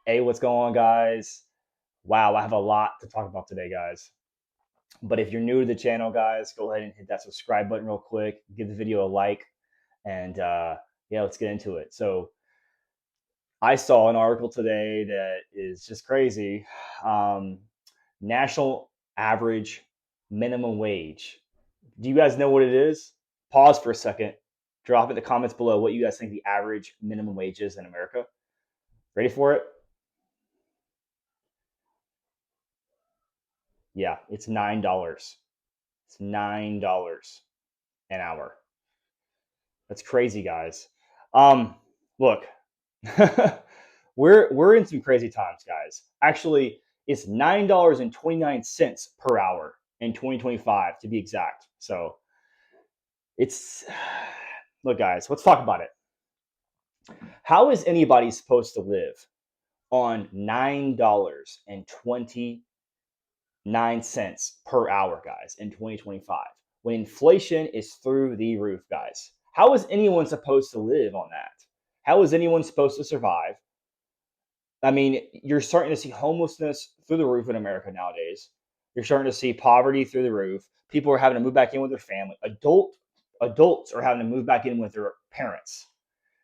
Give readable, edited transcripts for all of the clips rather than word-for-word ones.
Hey, what's going on, guys? Wow, I have a lot to talk about today, guys. But if you're new to the channel, guys, go ahead and hit that subscribe button real quick. Give the video a like, and yeah, let's get into it. So, I saw an article today that is just crazy. Um, National average minimum wage. Do you guys know what it is? Pause for a second. Drop in the comments below what you guys think the average minimum wage is in America. Ready for it? Yeah, it's $9. It's $9 an hour. That's crazy, guys. Um, Look, we're in some crazy times, guys. Actually, it's $9.29 per hour in 2025 to be exact. So it's look, guys, let's talk about it. How is anybody supposed to live on $9.29 per hour, guys, in 2025 when inflation is through the roof, guys? How is anyone supposed to live on that? How is anyone supposed to survive? I mean, you're starting to see homelessness through the roof in America nowadays. You're starting to see poverty through the roof. People are having to move back in with their family. Adults are having to move back in with their parents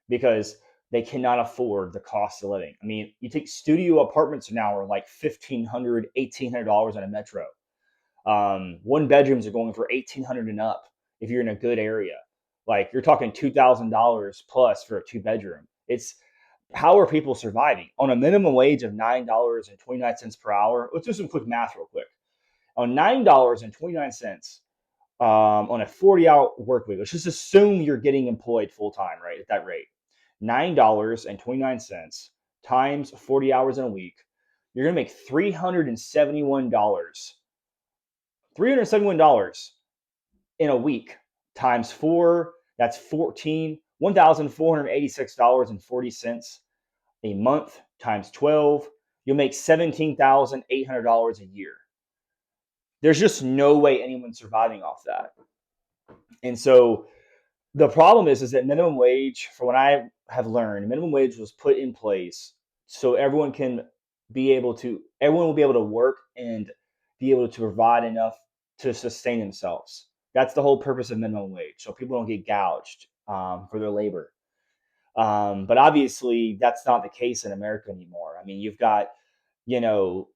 because they cannot afford the cost of living. I mean, you take studio apartments now are like $1,500, $1,800 in a metro. One bedrooms are going for 1,800 and up if you're in a good area. Like you're talking $2,000 plus for a two bedroom. It's how are people surviving on a minimum wage of $9.29 per hour? Let's do some quick math real quick. On $9.29 on a 40-hour work week, let's just assume you're getting employed full time, right? At that rate, $9.29 times 40 hours in a week, you're gonna make $371 in a week times four. That's 1,486.40 a month times 12. You'll make $17,800 a year. There's just no way anyone's surviving off that. And so the problem is that minimum wage, for what I have learned, minimum wage was put in place so everyone will be able to work and be able to provide enough to sustain themselves. That's the whole purpose of minimum wage, so people don't get gouged for their labor. But obviously, that's not the case in America anymore. I mean, you've got,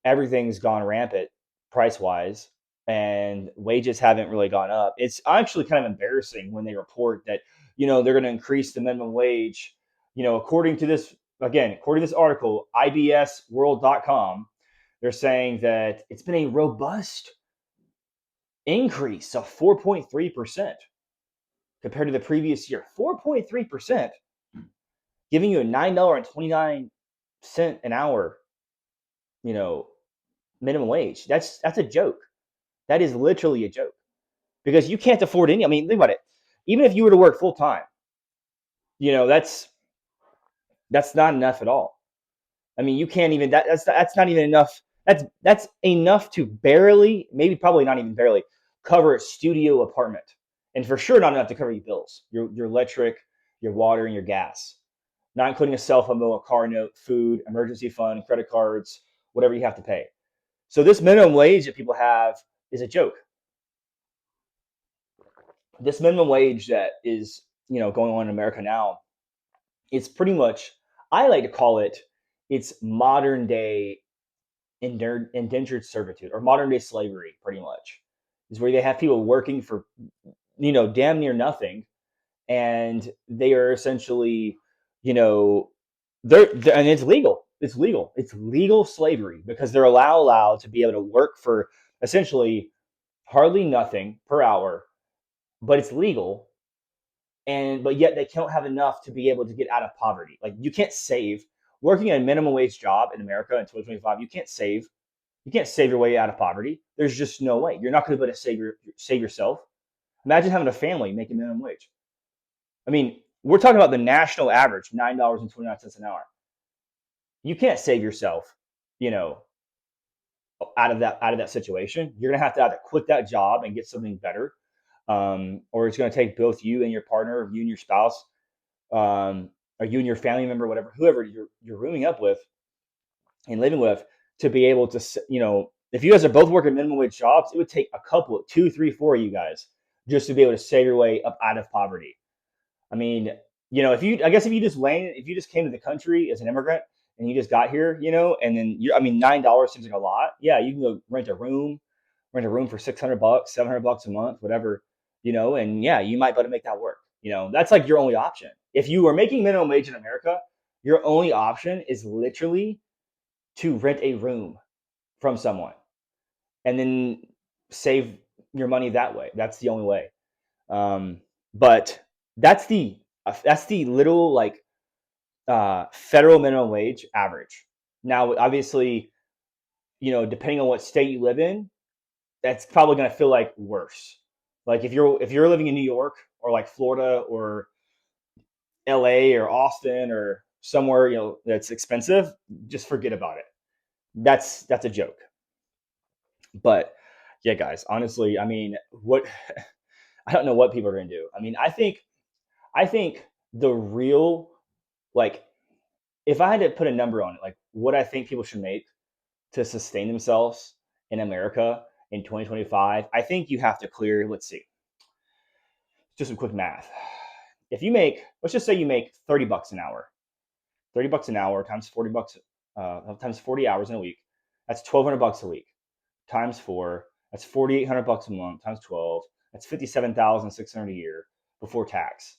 everything's gone rampant price wise, and wages haven't really gone up. It's actually kind of embarrassing when they report that, they're going to increase the minimum wage. According to this article, ibsworld.com, they're saying that it's been a robust increase of 4.3% compared to the previous year. 4.3%, giving you a $9.29 an hour, you know, minimum wage. That's a joke. That is literally a joke because you can't afford any. I mean, think about it. Even if you were to work full time, that's not enough at all. I mean, you can't even that's not even enough. That's enough to barely, maybe probably not even barely, cover a studio apartment, and for sure not enough to cover your bills, your electric, your water, and your gas, not including a cell phone bill, a car note, food, emergency fund, credit cards, whatever you have to pay. So this minimum wage that people have is a joke. This minimum wage that is going on in America now, it's pretty much, I like to call it, it's modern day indentured servitude or modern day slavery. Pretty much is where they have people working for damn near nothing, and they are essentially you know they're and it's legal. It's legal slavery because they're allowed to be able to work for essentially hardly nothing per hour, but it's legal, and but yet they don't have enough to be able to get out of poverty. Like, you can't save working a minimum wage job in America in 2025. You can't save your way out of poverty. There's just no way. You're not going to be able to save yourself. Imagine having a family making minimum wage. I mean, we're talking about the national average, $9.29 an hour. You can't save yourself, you know, out of that situation. You're gonna have to either quit that job and get something better, or it's gonna take both you and your partner, you and your spouse, or you and your family member, whoever you're rooming up with, and living with to be able to, if you guys are both working minimum wage jobs, it would take a couple, two, three, four of you guys just to be able to save your way up out of poverty. I mean, I guess if you just came to the country as an immigrant and you just got here, and then I mean, $9 seems like a lot. Yeah, you can go rent a room for 600 bucks, 700 bucks a month, whatever, and yeah, you might be able to make that work. That's like your only option. If you are making minimum wage in America, your only option is literally to rent a room from someone and then save your money that way. That's the only way. But that's the little like federal minimum wage average. Now, obviously, depending on what state you live in, that's probably going to feel like worse. Like if you're living in New York or like Florida or LA or Austin or somewhere that's expensive, just forget about it. That's a joke. But yeah, guys, honestly, I mean, what I don't know what people are going to do. I mean, I think the real like if I had to put a number on it, like what I think people should make to sustain themselves in America in 2025, I think you have to clear, let's see, just some quick math. If you make, let's just say you make 30 bucks an hour, 30 bucks an hour times 40 bucks, times 40 hours in a week, that's 1,200 bucks a week times four, that's 4,800 bucks a month times 12, that's 57,600 a year before tax.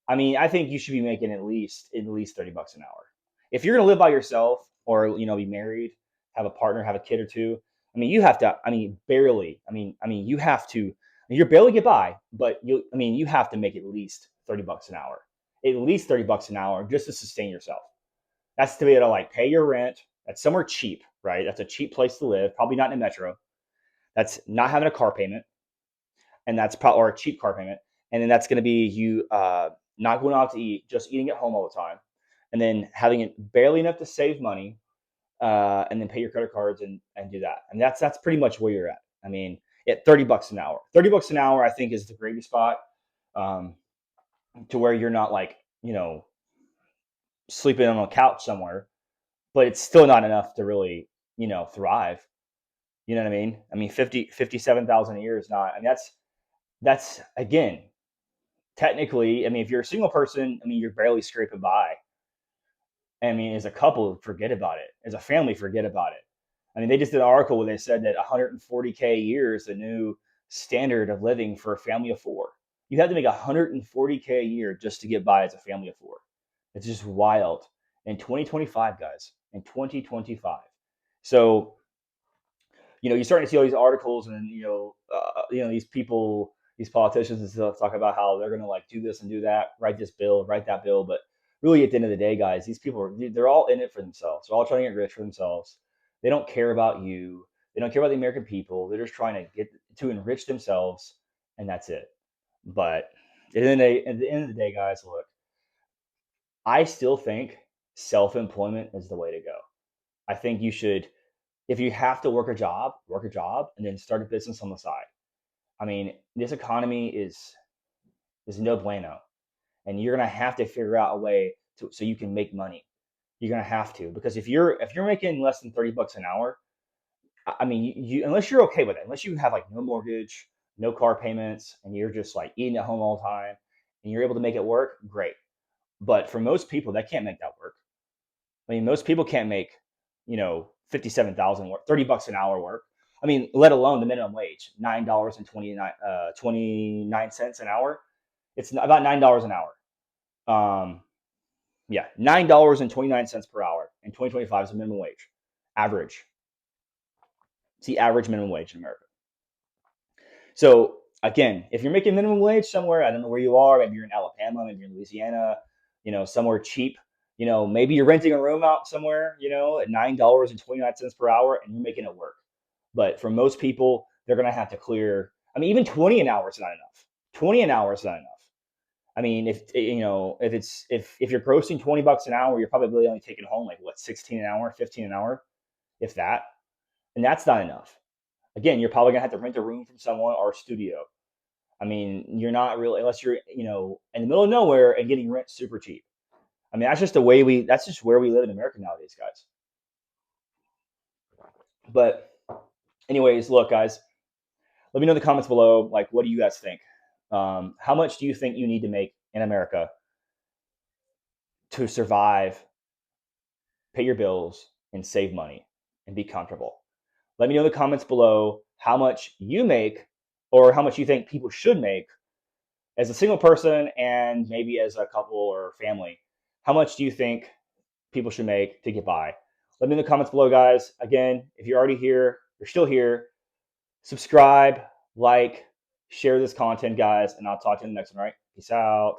I mean, I think you should be making at least 30 bucks an hour. If you're gonna live by yourself or be married, have a partner, have a kid or two, I mean, you have to. I mean, barely. I mean, you have to. You're barely get by, but you have to make at least 30 bucks an hour, at least 30 bucks an hour just to sustain yourself. That's to be able to like pay your rent. That's somewhere cheap, right? That's a cheap place to live. Probably not in a metro. That's not having a car payment, and that's probably or a cheap car payment, and then that's going to be you not going out to eat, just eating at home all the time, and then having it barely enough to save money, and then pay your credit cards and do that. And that's pretty much where you're at. I mean, at 30 bucks an hour, 30 bucks an hour, I think is the gravy spot, um, to where you're not like sleeping on a couch somewhere, but it's still not enough to really thrive. You know what I mean? I mean, 57,000 a year is not. I mean, that's again technically, I mean, if you're a single person, I mean, you're barely scraping by. I mean, as a couple, forget about it. As a family, forget about it. I mean, they just did an article where they said that 140K a year is the new standard of living for a family of four. You have to make 140K a year just to get by as a family of four. It's just wild. In 2025, guys, in 2025. So you're starting to see all these articles and these people, these politicians and stuff talk about how they're going to like do this and do that, write this bill, write that bill. But really, at the end of the day, guys, these people they're all in it for themselves. They're all trying to get rich for themselves. They don't care about you. They don't care about the American people. They're just trying to get to enrich themselves, and that's it. But at the end of the day, guys, look, I still think self-employment is the way to go. I think you should, if you have to work a job, and then start a business on the side. I mean, this economy is no bueno, and you're gonna have to figure out a way so you can make money. You're gonna have to because if you're making less than 30 bucks an hour, I mean, you unless you're okay with it, unless you have like no mortgage, no car payments, and you're just like eating at home all the time, and you're able to make it work, great. But for most people, that can't make that work. I mean, most people can't make, 57,000 work, 30 bucks an hour work. I mean, let alone the minimum wage, $9.29 an hour. It's about $9 an hour. Um, yeah, $9.29 per hour in 2025 is the minimum wage, average. It's the average minimum wage in America. So again, if you're making minimum wage somewhere, I don't know where you are. Maybe you're in Alabama, maybe you're in Louisiana, somewhere cheap. Maybe you're renting a room out somewhere, at $9.29 per hour, and you're making it work. But for most people, they're gonna have to clear. I mean, even 20 an hour is not enough. 20 an hour is not enough. I mean, if you're grossing 20 bucks an hour, you're probably really only taking home like what 16 an hour, 15 an hour, if that, and that's not enough. Again, you're probably gonna have to rent a room from someone or a studio. I mean, you're not really unless you're in the middle of nowhere and getting rent super cheap. I mean, that's just where we live in America nowadays, guys. But anyways, look, guys, let me know in the comments below. Like, what do you guys think? How much do you think you need to make in America to survive, pay your bills, and save money and be comfortable? Let me know in the comments below how much you make or how much you think people should make as a single person and maybe as a couple or family. How much do you think people should make to get by? Let me know in the comments below, guys. Again, if you're already here, you're still here, subscribe, like, share this content, guys, and I'll talk to you in the next one, all right? Peace out.